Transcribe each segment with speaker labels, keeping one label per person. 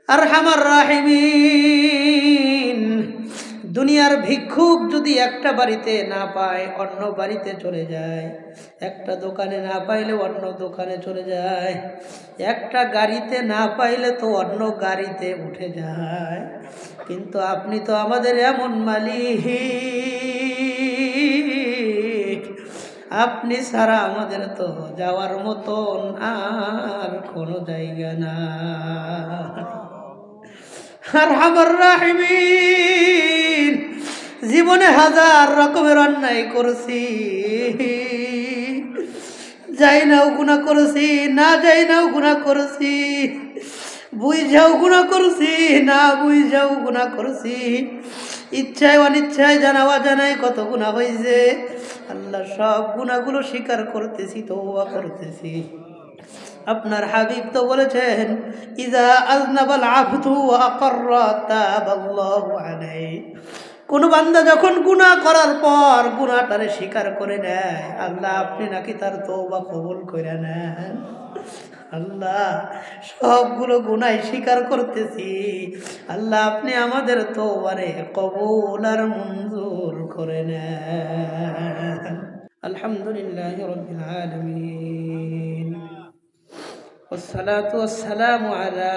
Speaker 1: আরহামার রাহিমিন। দুনিয়ার ভিক্ষুক যদি একটা বাড়িতে না পায় অন্য বাড়িতে চলে যায়, একটা দোকানে না পাইলে অন্য দোকানে চলে যায়, একটা গাড়িতে না পাইলে তো অন্য গাড়িতে উঠে যায়। কিন্তু আপনি তো আমাদের এমন মালিক, আপনি ছাড়া আমাদের তো যাওয়ার মতন আর কোনো জায়গা না। আরহামার রাহিমিন, জীবনে হাজার রকমের অন্যায় করেছি, যাই নাও গুনাহ করেছি, না যাই নাও গুনাহ করেছি, বুঝাও গুনাহ করেছি, না বুঝাও গুনাহ করেছি, ইচ্ছায় অনিচ্ছায় জানা অজানায় কত গুনাহ হয়েছে। আল্লাহ সব গুনাহগুলো স্বীকার করতেছি, তওবা করতেছি। আপনার হাবিব তো বলেছেন, ইযা আযনাবাল আবদু ওয়া আকাররা তাবাল্লাহু আলাইহি। কোন বান্দা যখন গুনাহ করার পর গুনাহটারে স্বীকার করে নেয়, আল্লাহ আপনি নাকি তার তওবা কবুল করে নেন। আল্লাহ সবগুলো গুনাহ স্বীকার করতেছি, আল্লাহ আপনি আমাদের তওবারে কবুল আর মঞ্জুর করে নেন। আলহামদুলিল্লাহি রাব্বিল আলামিন, والصلاة والسلام على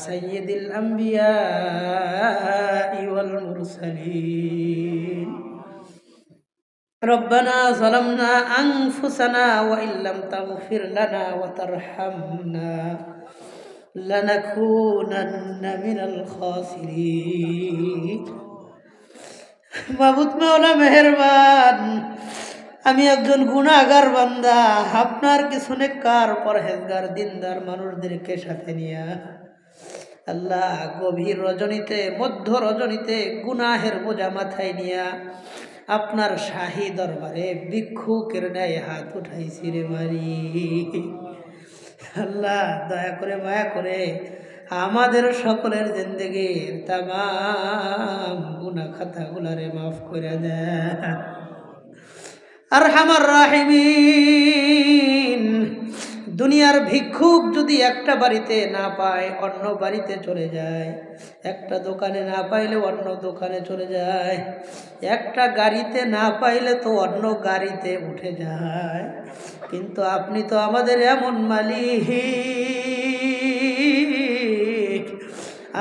Speaker 1: سيد الأنبياء والمرسلين. ربنا ظلمنا أنفسنا وإن لم تغفر لنا وترحمنا لنكونن من الخاسرين. মাবুদ মাওলা মেহেরবান, আমি একজন গুনাহগার বান্দা, আপনার কিছু নেককার পরহেজগার দিনদার মানুষদেরকে সাথে নিয়া আল্লাহ গভীর রজনীতে মধ্য রজনীতে গুনাহের বোঝা মাথায় নিয়া আপনার শাহী দরবারে ভিক্ষুকের ন্যায় হাত উঠাইছি রে মারি। আল্লাহ দয়া করে মায়া করে আমাদের সকলের জিন্দেগির তামাম গুনাহ খাতাগুলারে মাফ করে দেন। আরহামার রাহিমিন, দুনিয়ার ভিক্ষুক যদি একটা বাড়িতে না পায় অন্য বাড়িতে চলে যায়, একটা দোকানে না পাইলে অন্য দোকানে চলে যায়, একটা গাড়িতে না পাইলে তো অন্য গাড়িতে উঠে যায়। কিন্তু আপনি তো আমাদের এমন মালিক,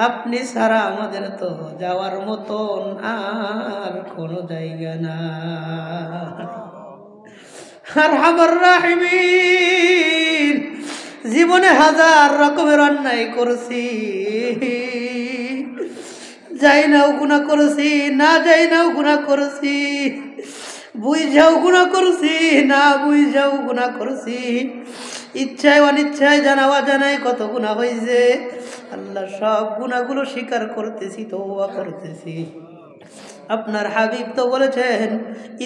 Speaker 1: আপনি ছাড়া আমাদের তো যাওয়ার মতন আর কোনো জায়গা না। আরহামার রাহিমিন, জীবনে হাজার রকমের অন্যায় করেছি, যাই নাও গুনাহ করেছি, না যাই নাও গুনাহ করেছি, বুঝাও গুনাহ করেছি, না বুঝাও গুনাহ করেছি, ইচ্ছায় অনিচ্ছায় জানা অজানায় কত গুনাহ হয়েছে। আল্লাহ সব গুনাহগুলো স্বীকার করতেছি, তওবা করতেছি। আপনার হাবিব তো বলেছেন,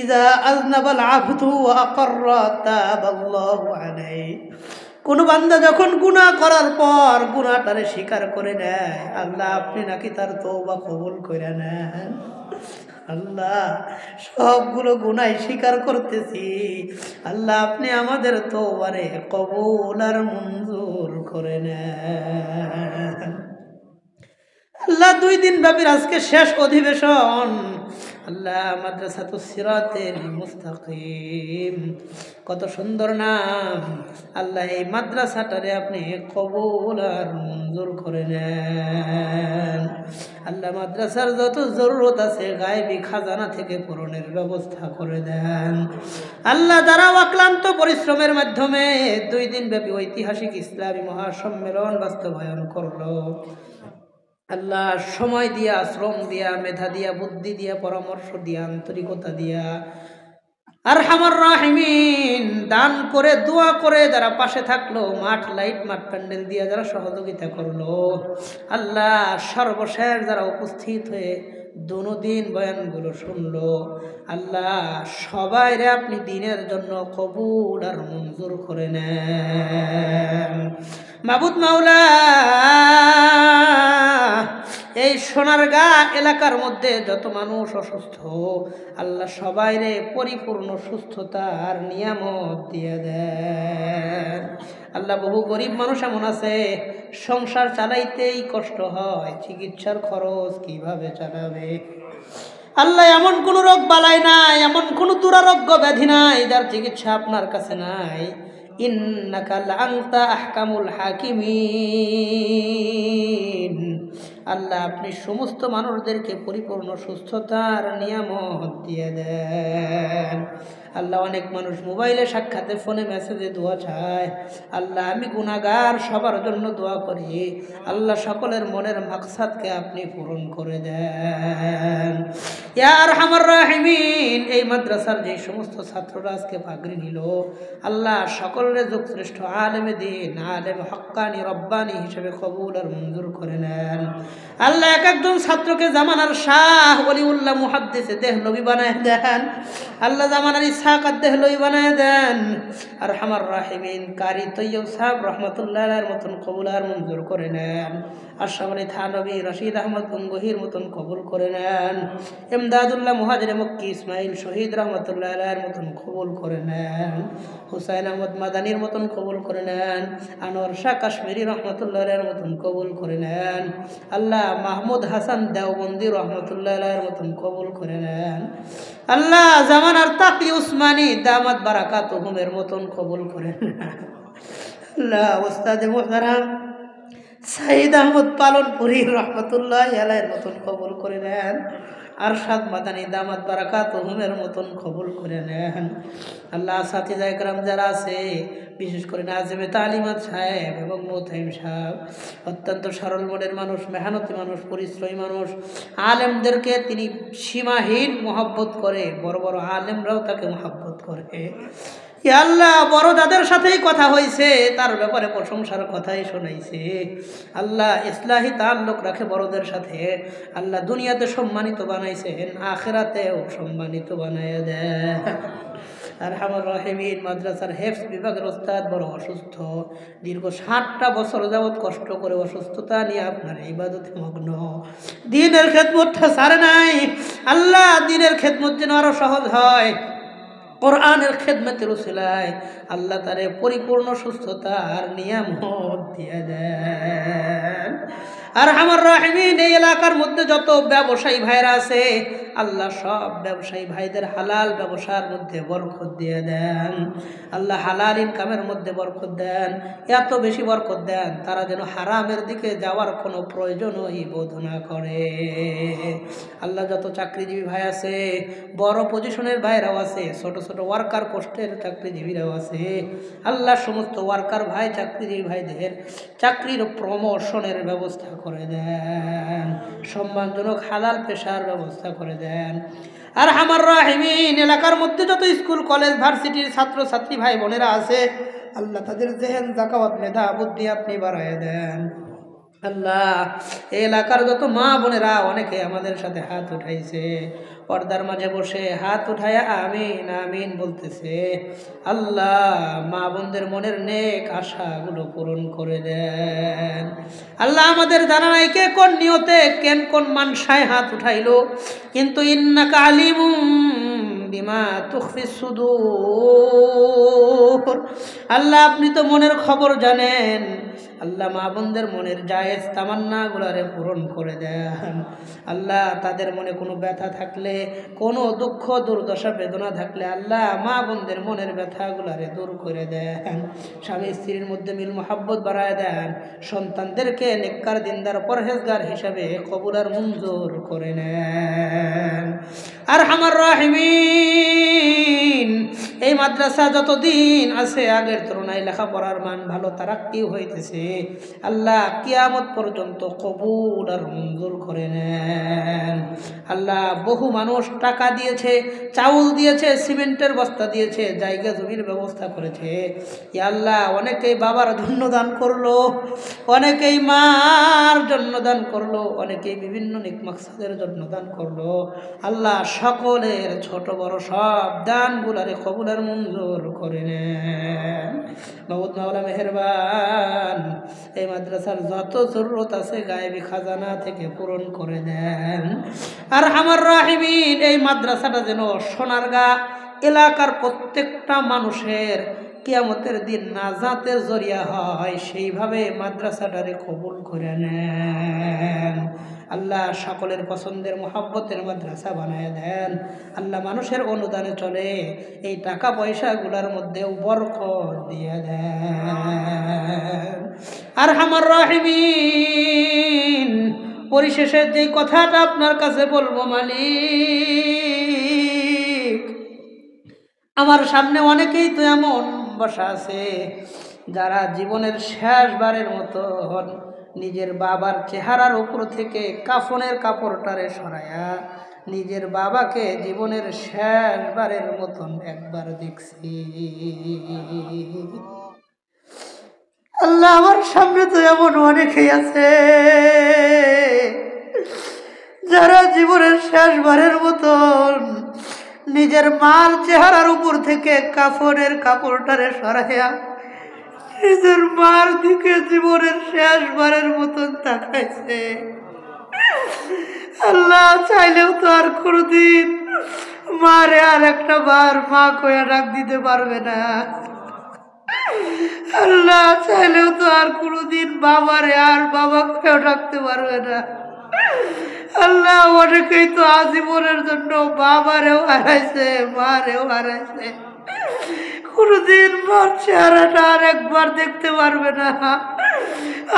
Speaker 1: ইযা আযনাবাল আবদু ওয়া আকাররা তাবাল্লাহু আলাইহি। কোন বান্দা যখন গুনাহ করার পর গুনাহটারে স্বীকার করে নেয়, আল্লাহ আপনি নাকি তার তওবা কবুল করে নেন। আল্লাহ সবগুলো গুনাহ স্বীকার করতেছি, আল্লাহ আপনি আমাদের তওবারে কবুল আর মঞ্জুর করে নেন। আল্লাহ 2 দিন ব্যাপী আজকে শেষ অধিবেশন, আল্লাহ মাদ্রাসাতুস সিরাতুল মুস্তাকিম, কত সুন্দর নাম। আল্লাহ এই মাদ্রাসাটারে আপনি কবুল আর মঞ্জুর করে নেন। আল্লাহ মাদ্রাসার যত জরুরত আছে গায়েবী খাজানা থেকে পূরণের ব্যবস্থা করে দেন। আল্লাহ যারা অক্লান্ত পরিশ্রমের মাধ্যমে 2 দিন ব্যাপী ঐতিহাসিক ইসলামী মহাসম্মেলন বাস্তবায়ন করলো, আল্লাহ সময় দিয়া, শ্রম দিয়া, মেধা দিয়া, বুদ্ধি দিয়া, পরামর্শ দিয়া, আন্তরিকতা দিয়া, আরহামার রাহিমিন দান করে দোয়া করে যারা পাশে থাকলো, মাঠ লাইট মাঠ প্যান্ডেল দিয়া যারা সহযোগিতা করলো, আল্লাহ সর্বশেষ যারা উপস্থিত হয়ে দুদিন বয়ানগুলো শুনলো, আল্লাহ সবাই রে আপনি দিনের জন্য কবুল আর মঞ্জুর করে নেন। মাবুদ মাওলা, এই সোনারগাঁ এলাকার মধ্যে যত মানুষ অসুস্থ, আল্লাহ সবাইরে পরিপূর্ণ সুস্থতার নিয়ামত দিয়ে দেন। আল্লাহ বহু গরিব মানুষ এমন আছে সংসার চালাইতেই কষ্ট হয়, চিকিৎসার খরচ কিভাবে চালাবে। আল্লাহ এমন কোন রোগ বালাই নাই, এমন কোন দুরারোগ্য ব্যাধি নাই যার চিকিৎসা আপনার কাছে নাই। ইন্নাকা লাআনতা আহকামুল হাকিমিন। আল্লাহ আপনি সমস্ত মানুষদেরকে পরিপূর্ণ সুস্থতার নিয়ামত দিয়ে দেন। আল্লাহ অনেক মানুষ মোবাইলে সাক্ষাতে ফোনে মেসেজে দোয়া চায়। আল্লাহ আমি গুনাহগার, সবার জন্য দোয়া করি। আল্লাহ সকলের মনের মাকসাদকে আপনি পূরণ করে দেন ইয়া আরহামার রাহিমিন। এই মাদ্রাসার যে সমস্ত ছাত্ররা আজকে পাগড়ি নিল, আল্লাহ সকলের যোগশ্রেষ্ঠ আলেমে দিন, আলেম হক্কানি রব্বানি হিসেবে কবুল আর মঞ্জুর করে নেন। আল্লাহ এক একজন ছাত্রকে জামানার শাহ ওলিউল্লাহ মুহাদ্দিসে দেহলভী বানায় দেন। আল্লাহ জামানার ইসহাক দেহলভী বানায় দেন। আরহামার রাহিমিন কারি তৈয়ব সাহেব রহমতুল্লাহর মতন কবুল আর মঞ্জুর করে নেন। আশরাফ আলী থানভী, রশিদ আহমদ গঙ্গোহীর মতন কবুল করে নেন। ইমদাদুল্লাহ মুহাজির মক্কি ইসমাইল শহীদ রহমতুল্লাহর মতন কবুল করে নেন। হুসাইন আহমদ মাদানির মতন কবুল করে নেন। আনোয়ার শাহ কাশ্মীরি রহমতুল্লাহর মতন কবুল করে নেন। আল্লাহ মাহমুদ হাসান দেওবন্দি রহমতুল্লাহর মতন কবুল করে নেন। আল্লাহ জামানার তাকি উসমানী দামাত বারাকাতুহুমের মতন কবুল করে নেন। আল্লাহ ওস্তাদে মুহতারাম সাইদ আহমদ পালনপুরি রহমতুল্লাহ আলাইহির মতন কবুল করে নেন। আরশাদ মাদানী দামাত বারাকাতুহুমের মতন কবুল করে নেন। আল্লাহ সাথীজা একরাম যারা আছে, বিশেষ করে নাজিমে তালিমাত সাহেব এবং মোতাইম সাহেব, অত্যন্ত সরল মনের মানুষ, মেহনতি মানুষ, পরিশ্রমী মানুষ, আলেমদেরকে তিনি সীমাহীন মহব্বত করে। বড় বড় আলেমরাও তাকে মহব্বত করে। আল্লাহ বড় যাদের সাথেই কথা হয়েছে তার ব্যাপারে প্রশংসার কথাই শোনাইছে। আল্লাহ ইসলাহি তাল্লুক রাখে বড়দের সাথে। আল্লাহ দুনিয়াতে সম্মানিত বানাইছেন, আখিরাতেও সম্মানিত বানাইয়া দেন। আরহামার রাহিমিন মাদ্রাসার হেফজ বিভাগের ওস্তাদ বড় অসুস্থ, দীর্ঘ 60টা বছর যাবৎ কষ্ট করে অসুস্থতা নিয়ে আপনার ইবাদতে মগ্ন, দ্বীনের খেদমতটা ছাড়ে নাই। আল্লাহ দ্বীনের খেদমত যেন আরো সহজ হয়, কোরআনের খেদমতের উসিলায় আল্লাহ তারে পরিপূর্ণ সুস্থতার নিয়ামত দিয়ে দেন। আরহামার রাহিমিন এই এলাকার মধ্যে যত ব্যবসায়ী ভাইরা আছে, আল্লাহ সব ব্যবসায়ী ভাইদের হালাল ব্যবসার মধ্যে বরকত দিয়ে দেন। আল্লাহ হালাল ইনকামের মধ্যে বরকত দেন, এত বেশি বরকত দেন তারা যেন হারামের দিকে যাওয়ার কোনো প্রয়োজনই বোধ না করে। আল্লাহ যত চাকরিজীবী ভাই আছে, বড় পজিশনের ভাইরাও আছে, ছোট ছোট ওয়ার্কার পোস্টের চাকরিজীবীরাও আছে, আল্লাহ সমস্ত ওয়ার্কার ভাই চাকরিজীবী ভাইদের চাকরির প্রমোশনের ব্যবস্থা করে দেন, সম্মানজনক হালাল পেশার ব্যবস্থা করে দেন। আরহামার রাহিমিন এলাকার মধ্যে যত স্কুল কলেজ ভার্সিটির ছাত্র ছাত্রী ভাই বোনেরা আছে, আল্লাহ তাদের জেহেন যাকাওয়াত মেধা বুদ্ধি আপনি বাড়ায় দেন। আল্লাহ এই এলাকার যত মা বোনেরা অনেকে আমাদের সাথে হাত উঠাইছে, পর্দার মাঝে বসে হাত উঠায়া আমিন আমিন বলতেছে। আল্লাহ মা বোনদের মনের নেক আশাগুলো পূরণ করে দেন। আল্লাহ আমাদের জানা নাই কে কোন নিয়তে কোন মানসায় হাত উঠাইলো, কিন্তু ইন্নাকা আলিমুম বিমা তুখফিস সুদূর। আল্লাহ আপনি তো মনের খবর জানেন। আল্লাহ মা বোনদের মনের জায়েজ তামান্না গুলারে পূরণ করে দেন। আল্লাহ তাদের মনে কোনো ব্যথা থাকলে, কোনো দুঃখ দুর্দশা বেদনা থাকলে আল্লাহ মা বোনদের মনের ব্যথাগুলারে দূর করে দেন। স্বামী স্ত্রীর মধ্যে মিল মোহাব্বত বাড়ায় দেন। সন্তানদেরকে নেককার দিনদার পরহেজগার হিসাবে কবুল আর মঞ্জুর করে নেন। আরহামার রাহিমিন এই মাদ্রাসা যতদিন আছে আগের তুলনায় লেখাপড়ার মান ভালো তারাক্কি হইতেছে। আল্লাহ কিয়ামত পর্যন্ত কবুল আর মঞ্জুর করে নেন। আল্লাহ বহু মানুষ টাকা দিয়েছে, চাউল দিয়েছে, সিমেন্টের বস্তা দিয়েছে, জায়গা জমির ব্যবস্থা করেছে। আল্লাহ অনেকেই বাবার জন্য দান করলো, অনেকেই মার জন্য দান করলো, অনেকেই বিভিন্ন নেক মাকসাদের জন্য দান করলো। আল্লাহ সকলের ছোট বড় সব দানগুলারে কবুল কবুলের মঞ্জুর করে নেন। মাবুদ মাওলা মেহেরবান, এই মাদ্রাসার যত জরুরত আছে গায়েবী খাজানা থেকে পূরণ করে দেন। আর আমার রাহিমিন, এই মাদ্রাসাটা যেন সোনারগাঁ এলাকার প্রত্যেকটা মানুষের কিয়ামতের দিন নাজাতের জরিয়া হয়, সেইভাবে মাদ্রাসাটারে কবুল করে নেন। আল্লাহ সকলের পছন্দের মোহাব্বতের মাদ্রাসা বানায় দেন। আল্লাহ মানুষের অনুদানে চলে, এই টাকা পয়সাগুলোর মধ্যেও বরকত দিয়ে দেন। আর আমার রাহিমিন, পরিশেষে যে কথাটা আপনার কাছে বলবো মালিক, আমার সামনে অনেকেই তো এমন বসা আছে যারা জীবনের শেষবারের মতো নিজের বাবার চেহারার উপর থেকে কাফনের কাপড়টারে সরায়া নিজের বাবাকে জীবনের শেষবারের মতন একবার দেখছি। আল্লাহ, আমার সামনে তো এমন অনেকেই আছে যারা জীবনের শেষবারের মতন নিজের মার চেহারার উপর থেকে কাফনের কাপড়টারে সরাইয়া নিজের মার দিকে জীবনের শেষবারের মতন তাকাইছে। আল্লাহ, চাইলেও তো আর কোনদিন মারে আর একটা বার মা কয়া ডাক দিতে পারবে না। আল্লাহ, চাইলেও তো আর কোনদিন বাবারে আর বাবা কয়া ডাকতে পারবে না। আল্লাহ, অনেকেই তো আজীবনের জন্য বাবারেও হারাইছে, মারেও হারাইছে, কোনদিন মার চেহারাটা আর একবার দেখতে পারবে না,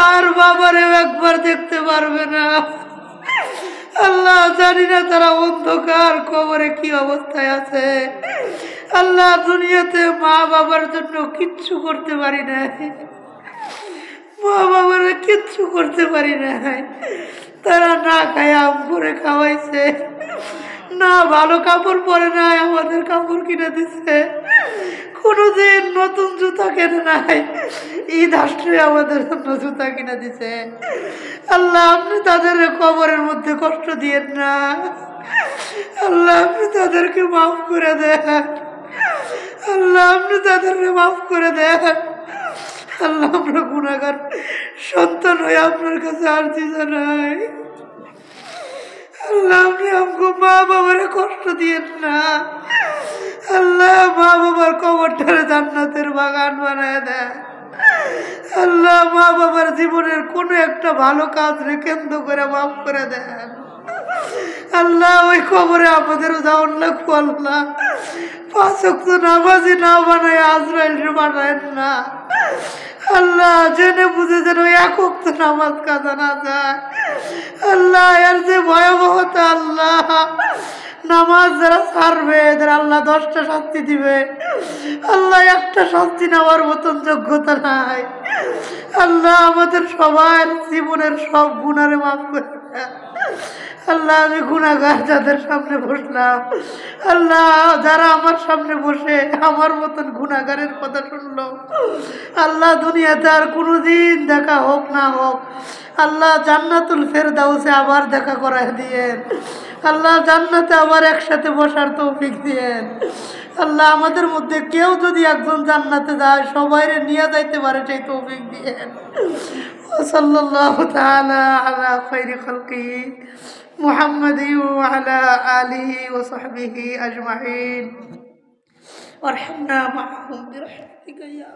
Speaker 1: আর বাবারেও একবার দেখতে পারবে না। আল্লাহ, জানি না তারা অন্ধকার কবরে কি অবস্থায় আছে। আল্লাহ, দুনিয়াতে মা বাবার জন্য কিচ্ছু করতে পারি নাই, মা বাবার কিচ্ছু করতে পারি নাই। তারা না খায় আম করে খাওয়াইছে, না ভালো কাপড় পরে নাই, আমাদের কাপড় কিনে দিচ্ছে, কোনোদিন নতুন জুতা কেনে নাই, ঈদ আসলে আমাদের জন্য জুতা কিনে দিছে। আল্লাহ, আপনি তাদের কবরের মধ্যে কষ্ট দিয়েন না। আল্লাহ, আপনি তাদেরকে মাফ করে দেন। আল্লাহ, আপনি তাদেরকে মাফ করে দেন। আল্লাহ, আমরা গুনাহগার সন্তান হয়ে আপনার কাছে আরজি জানাই। আল্লাহ, আপনি আমাকে মা বাবার কষ্ট দিয়েন না। আল্লাহ, মা বাবার কবরটারে জান্নাতের বাগান বানায় দেন। আল্লাহ, মা বাবার জীবনের কোনো একটা ভালো কাজ কেন্দ্র করে মাফ করে দেন। আল্লাহ, ওই কবরে আমাদেরও যাওয়ার লাগবো। আল্লাহ, 5 ওয়াক্ত নামাজি না বানায় আজরাইল বানায়েন না। আল্লাহ, জেনে বুঝে যেন 1 ওয়াক্ত নামাজ কাজা না যায়। আল্লাহ, এর যে ভয়াবহতা, আল্লাহ, নামাজ যারা ছাড়বে এদের আল্লাহ 10টা শাস্তি দিবে। আল্লাহ, একটা শাস্তি নেওয়ার মতন যোগ্যতা নাই। আল্লাহ, আমাদের সবার জীবনের সব গুনারে মাফ করে দেন। আল্লাহ, আমি গুনাহগার যাদের সামনে বসলাম, আল্লাহ, যারা আমার সামনে বসে আমার মতন গুনাহগারের কথা শুনলো, আল্লাহ, দুনিয়াতে আর কোনোদিন দেখা হোক না হোক, আল্লাহ, জান্নাতুল ফেরদাউসে আবার দেখা করায় দিয়েন। আল্লাহ, জান্নাতে আবার একসাথে বসার তৌফিক দিয়েন। আল্লাহ, আমাদের মধ্যে কেউ যদি একজন জান্নাতে যায়, সবাইরে নিয়ে যাইতে পারে সেই তৌফিক দিয়েন। সাল্লাল্লাহু তাআলা আলা খায়রি খালকিহি মুহাম্মাদি ওয়া আলা আলিহি ওয়া সাহবিহি আজমাইন। ওয়ারহামনা মা'হুম বিরহমাতিকা ইয়া